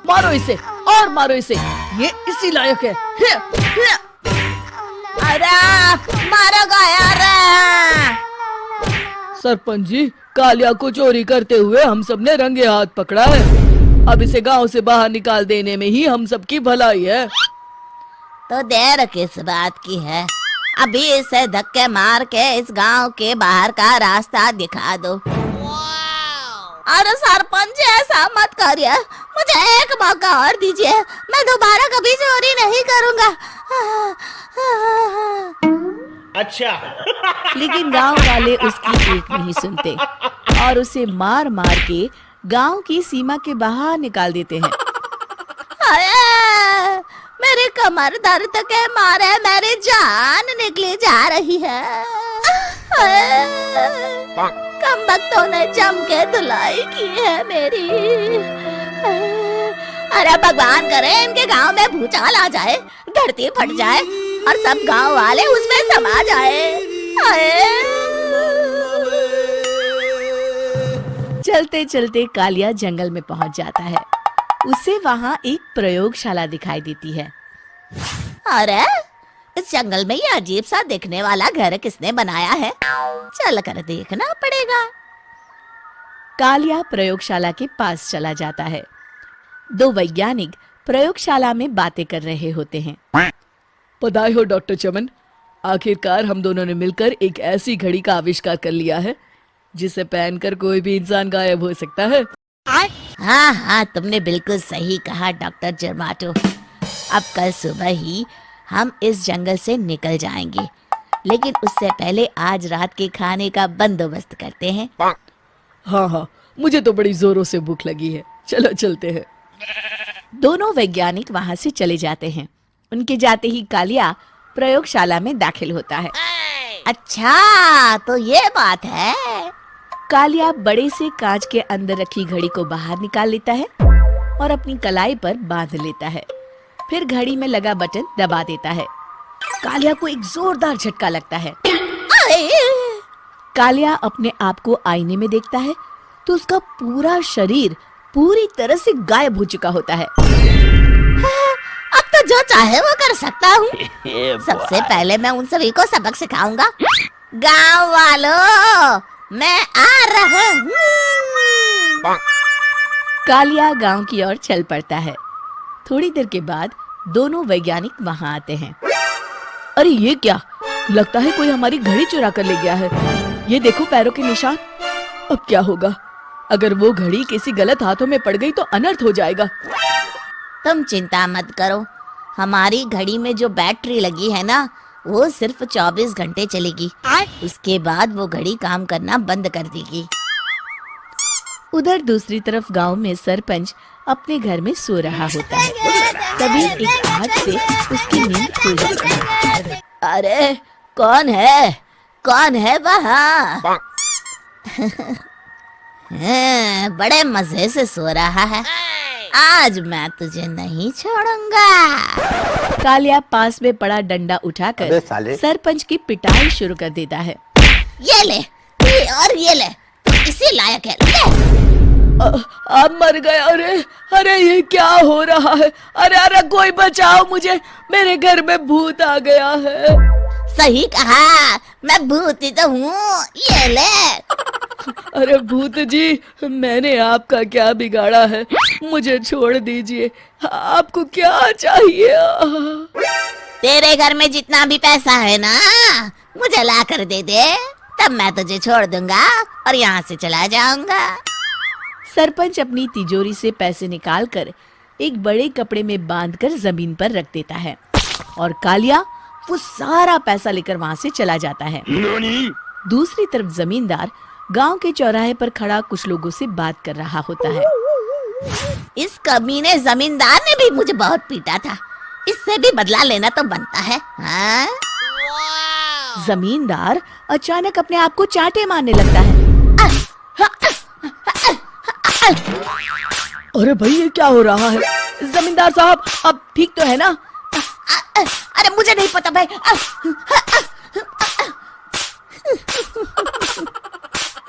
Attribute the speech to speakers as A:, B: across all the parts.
A: मारो इसे और मारो इसे, ये इसी लायक है।
B: अरे मारो यार।
A: सरपंच जी, कालिया को चोरी करते हुए हम सब ने रंगे हाथ पकड़ा है। अब इसे गांव से बाहर निकाल देने में ही हम सबकी भलाई है।
B: तो देर किस बात की है, अभी इसे धक्के मार के इस गांव के बाहर का रास्ता दिखा दो। अरे सरपंच जी, ऐसा मत करिए, मुझे एक मौका और दीजिए, मैं दोबारा कभी चोरी नहीं करूंगा।
C: अच्छा।
A: लेकिन गांव वाले उसकी एक नहीं सुनते और उसे मार मार के गांव की सीमा के बाहर निकाल देते हैं।
B: अरे मेरे कमर दर्द के मारे मेरी जान निकली जा रही है। कमबख्तों ने जम के धुलाई की है मेरी। अरे भगवान करे इनके गांव में भूचाल आ जाए, धरती फट जाए और सब गांव वाले उसमें समा जाए।
A: चलते चलते कालिया जंगल में पहुंच जाता है। उसे वहां एक प्रयोगशाला दिखाई देती है।
B: अरे इस जंगल में ये अजीब सा दिखने वाला घर किसने बनाया है, चल कर देखना पड़ेगा।
A: कालिया प्रयोगशाला के पास चला जाता है। दो वैज्ञानिक प्रयोगशाला में बातें कर रहे होते हैं। बधाई हो डॉक्टर चमन, आखिरकार हम दोनों ने मिलकर एक ऐसी घड़ी का आविष्कार कर लिया है जिसे पहनकर कोई भी इंसान गायब हो सकता है।
B: हाँ हाँ, तुमने बिल्कुल सही कहा डॉक्टर जर्माटो। अब कल सुबह ही हम इस जंगल से निकल जाएंगे, लेकिन उससे पहले आज रात के खाने का बंदोबस्त करते हैं।
A: हाँ हाँ, मुझे तो बड़ी जोरों से भूख लगी है, चलो चलते हैं। दोनों वैज्ञानिक वहां से चले जाते हैं। उनके जाते ही कालिया प्रयोगशाला में दाखिल होता है।
B: अच्छा तो ये बात है।
A: कालिया बड़े से कांच के अंदर रखी घड़ी को बाहर निकाल लेता है और अपनी कलाई पर बांध लेता है। फिर घड़ी में लगा बटन दबा देता है। कालिया को एक जोरदार झटका लगता है। कालिया अपने आप को आईने में देखता है तो उसका पूरा शरीर पूरी तरह से गायब हो चुका होता है।
B: अब तो जो चाहे वो कर सकता हूँ। सबसे पहले मैं उन सभी को सबक सिखाऊंगा। गांव वालों, मैं आ रहा हूँ।
A: कालिया गांव की ओर चल पड़ता है। थोड़ी देर के बाद दोनों वैज्ञानिक वहां आते हैं। अरे ये क्या, लगता है कोई हमारी घड़ी चुरा कर ले गया है। ये देखो पैरों के निशान। अब क्या होगा, अगर वो घड़ी किसी गलत हाथों में पड़ गई तो अनर्थ हो जाएगा।
B: तुम चिंता मत करो, हमारी घड़ी में जो बैटरी लगी है ना, वो सिर्फ 24 घंटे चलेगी। उसके बाद वो घड़ी काम करना बंद कर देगी।
A: उधर दूसरी तरफ गांव में सरपंच अपने घर में सो रहा होता है। तभी एक आवाज से उसकी नींद खुल जाती है।
B: अरे कौन है वहाँ? बड़े मजे से सो रहा है, आज मैं तुझे नहीं छोड़ूंगा।
A: कालिया पास में पड़ा डंडा उठाकर सरपंच की पिटाई शुरू कर देता है।
B: ये ले, ये ले, तू इसी लायक है, ले।
A: अब मर गए। अरे ये क्या हो रहा है? अरे कोई बचाओ मुझे, मेरे घर में भूत आ गया है।
B: सही कहा, मैं भूत ही तो हूँ, ये ले।
A: अरे भूत जी, मैंने आपका क्या बिगाड़ा है, मुझे छोड़ दीजिए। आपको क्या चाहिए?
B: तेरे घर में जितना भी पैसा है ना, मुझे ला कर दे दे, तब मैं तुझे छोड़ दूंगा और यहाँ से चला जाऊंगा।
A: सरपंच अपनी तिजोरी से पैसे निकालकर एक बड़े कपड़े में बांधकर जमीन पर रख देता है और कालिया वो सारा पैसा लेकर वहां से चला जाता है। दूसरी तरफ जमींदार गांव के चौराहे पर खड़ा कुछ लोगों से बात कर रहा होता है।
B: इस कमीने जमींदार ने भी मुझे बहुत पीटा था, इससे भी बदला लेना तो बनता है। हाँ?
A: जमींदार अचानक अपने आप को चांटे मारने लगता है। अरे भाई ये क्या हो रहा है? जमींदार साहब अब ठीक तो है ना?
B: अरे मुझे नहीं पता भाई।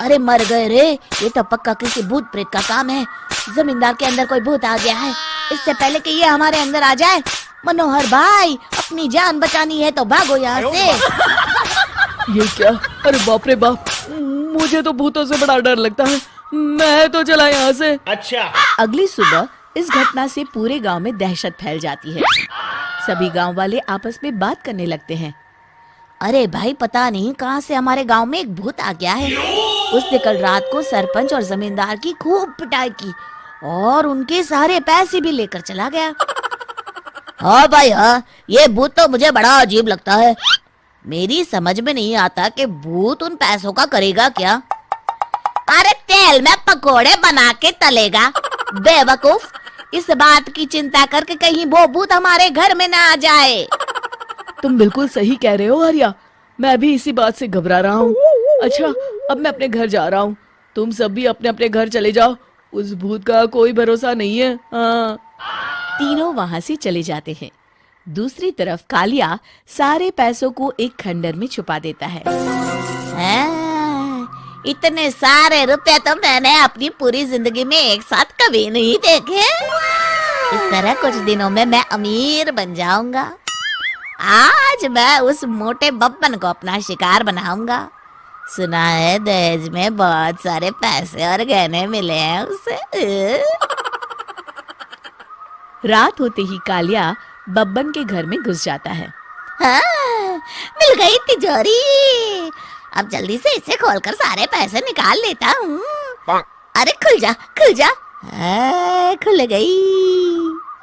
B: अरे मर गए रे, ये तो पक्का किसी भूत प्रेत का काम है। जमींदार के अंदर कोई भूत आ गया है। इससे पहले कि ये हमारे अंदर आ जाए। मनोहर भाई, अपनी जान बचानी है तो भागो यहाँ से।
A: ये क्या? अरे बाप रे बाप, मुझे तो भूतों से बड़ा डर लगता है, मैं तो चला यहाँ से।
C: अच्छा।
A: अगली सुबह इस घटना से पूरे गांव में दहशत फैल जाती है। सभी गांव वाले आपस में बात करने लगते हैं।
B: अरे भाई, पता नहीं कहाँ से हमारे गांव में एक भूत आ गया है। उसने कल रात को सरपंच और जमींदार की खूब पिटाई की और उनके सारे पैसे भी लेकर चला गया। हाँ भाई हाँ, ये भूत तो मुझे बड़ा अजीब लगता है। मेरी समझ में नहीं आता कि भूत उन पैसों का करेगा क्या। अरे तेल में पकोड़े बना के तलेगा। बेवकूफ, इस बात की चिंता करके कहीं वो भूत हमारे घर में ना आ जाए।
A: तुम बिल्कुल सही कह रहे हो आर्या, मैं भी इसी बात से घबरा रहा हूँ। अच्छा, अब मैं अपने घर जा रहा हूँ, तुम सब भी अपने अपने घर चले जाओ, उस भूत का कोई भरोसा नहीं है। हाँ। तीनों वहां से चले जाते हैं। दूसरी तरफ कालिया सारे पैसों को एक खंडर में छुपा देता है।
B: इतने सारे रुपए तो मैंने अपनी पूरी जिंदगी में एक साथ कभी नहीं देखे। इस तरह कुछ दिनों में मैं अमीर बन जाऊंगा। आज मैं उस मोटे बब्बन को अपना शिकार बनाऊंगा। सुना है दहेज में बहुत सारे पैसे और गहने मिले हैं उसे।
A: रात होते ही कालिया बब्बन के घर में घुस जाता है।
B: हाँ, मिल गई तिजोरी। अब जल्दी से इसे खोलकर सारे पैसे निकाल लेता हूँ। अरे खुल जा, खुल जा। खुल गई।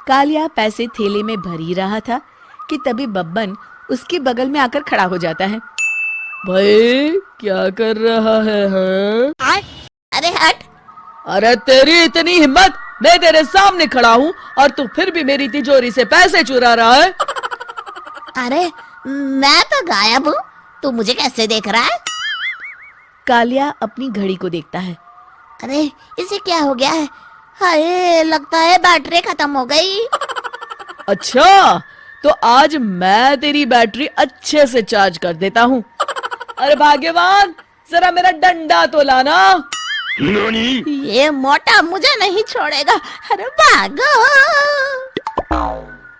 A: कालिया पैसे थैले में भर ही रहा था कि तभी बब्बन उसके बगल में आकर खड़ा हो जाता है। भाई क्या कर रहा है? हाँ?
B: अरे हट।
A: अरे तेरी इतनी हिम्मत, मैं तेरे सामने खड़ा हूँ और तू फिर भी मेरी तिजोरी से पैसे चुरा रहा है।
B: अरे मैं तो गायब हूँ, तू मुझे कैसे देख रहा है?
A: कालिया अपनी घड़ी को देखता है।
B: अरे इसे क्या हो गया है? हाय, लगता है बैटरी खत्म हो गई।
A: अच्छा, तो आज मैं तेरी बैटरी अच्छे से चार्ज कर देता हूँ। अरे भाग्यवान, जरा मेरा डंडा तो लाना।
B: ये मोटा मुझे नहीं छोड़ेगा। अरे भागो।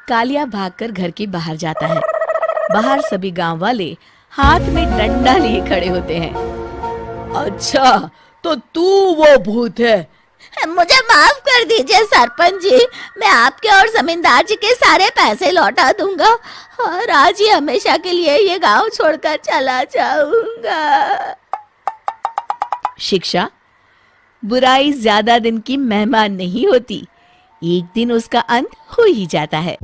A: कालिया भागकर घर के बाहर जाता है। बाहर सभी गांव वाले हाथ में डंडा लिए खड़े होते हैं। अच्छा, तो तू वो भूत है?
B: मुझे माफ कर दीजिए सरपंच जी, मैं आपके और जमींदार जी के सारे पैसे लौटा दूंगा और आज ही हमेशा के लिए ये गांव छोड़कर चला जाऊंगा।
A: शिक्षा, बुराई ज्यादा दिन की मेहमान नहीं होती, एक दिन उसका अंत हो ही जाता है।